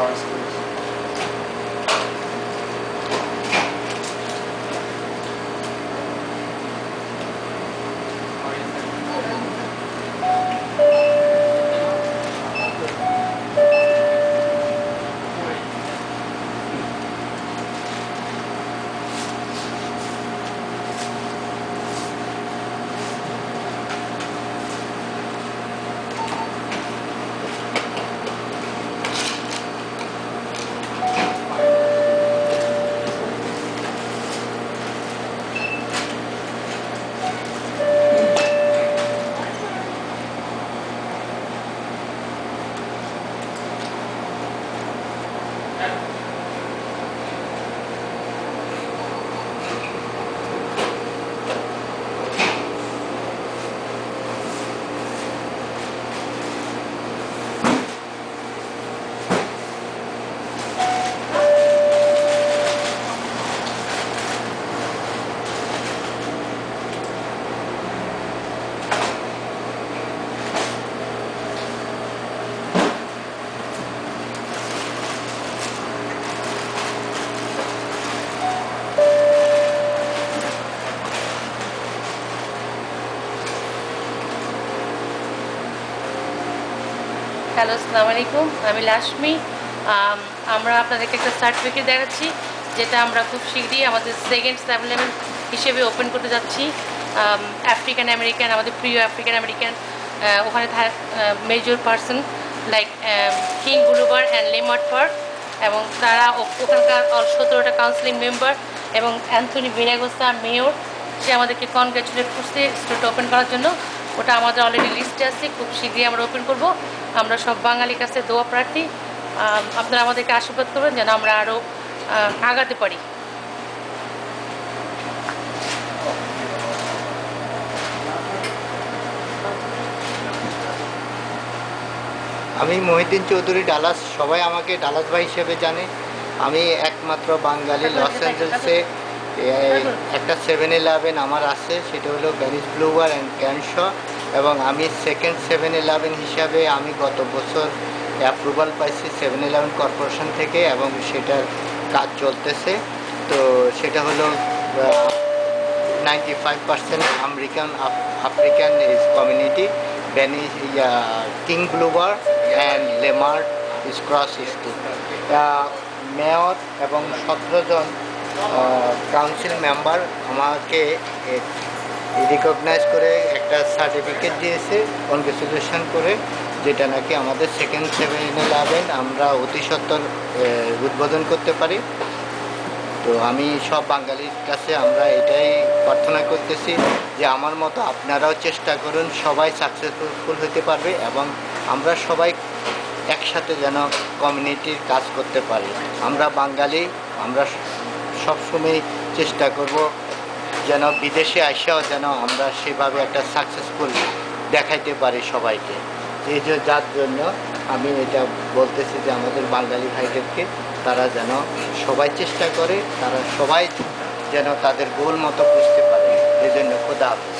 power schools. Hello, আসসালামু আলাইকুম। আমি লাশমি। আমরা আপনাদেরকে একটা সার্টিফিকেট দেখাচ্ছি, যেটা আমরা খুব শীঘ্রই আমাদের সেকেন্ড 7-11 হিসেবে ওপেন করতে যাচ্ছি। আফ্রিকান আমেরিকান, আমাদের প্রিয় আফ্রিকান আমেরিকান ওখানে major person like King boulevard and Leimert Park, এবং তারা ওখানকার 17টা কাউন্সিলিং মেম্বার এবং অ্যান্থনি ভিনাগোসা মেয়র, সে আমাদেরকে কনগ্র্যাচুলেট করছে স্টোরটা ওপেন করার জন্য। ওটা আমাদের অলরেডি লিস্টে আছে, খুব শীঘ্রই আমরা ওপেন করব। আমরা সব বাঙালির কাছে দোয়া প্রার্থী, আপনারা আমাদেরকে আশীর্বাদ করবেন যেন আমরা আরও আগাতে পারি। আমি মহিউদ্দিন চৌধুরী, ডালাস। সবাই আমাকে ডালাস ভাই হিসেবে জানে। আমি একমাত্র বাঙালি লস অ্যাঞ্জেলসে। একটা 7-11 আমার আছে, সেটা হলো ভেনিস ব্লুবার অ্যান্ড ক্যানশ, এবং আমি সেকেন্ড 7-11 হিসাবে আমি গত বছর অ্যাপ্রুভাল পাইছি 7-11 কর্পোরেশন থেকে, এবং সেটার কাজ চলতেছে। তো সেটা হলো 95% African is community, King boulevard and Leimert is cross street. Mayor এবং 17 জন কাউন্সিল মেম্বার আমাকে রিকগনাইজ করে একটা সার্টিফিকেট দিয়েছে কনগ্রেচুলেশন করে, যেটা নাকি আমাদের সেকেন্ড 7-11 আমরা অতি সত্বর উদ্বোধন করতে পারি। তো আমি সব বাঙালির কাছে আমরা এটাই প্রার্থনা করতেছি যে আমার মতো আপনারাও চেষ্টা করুন, সবাই সাকসেসফুল হতে পারবে, এবং আমরা সবাই একসাথে যেন কমিউনিটির কাজ করতে পারি। আমরা বাঙালি, আমরা সবসময় চেষ্টা করব যেন বিদেশে আসাও যেন আমরা সেভাবে একটা সাকসেসফুল দেখাইতে পারি সবাইকে। এই যে যার জন্য আমি এটা বলতেছি যে আমাদের বাঙালি ভাইদেরকে তারা যেন সবাই চেষ্টা করে, তারা সবাই যেন তাদের গোল মতো বুঝতে পারে। এই জন্য খোদা হাফেজ।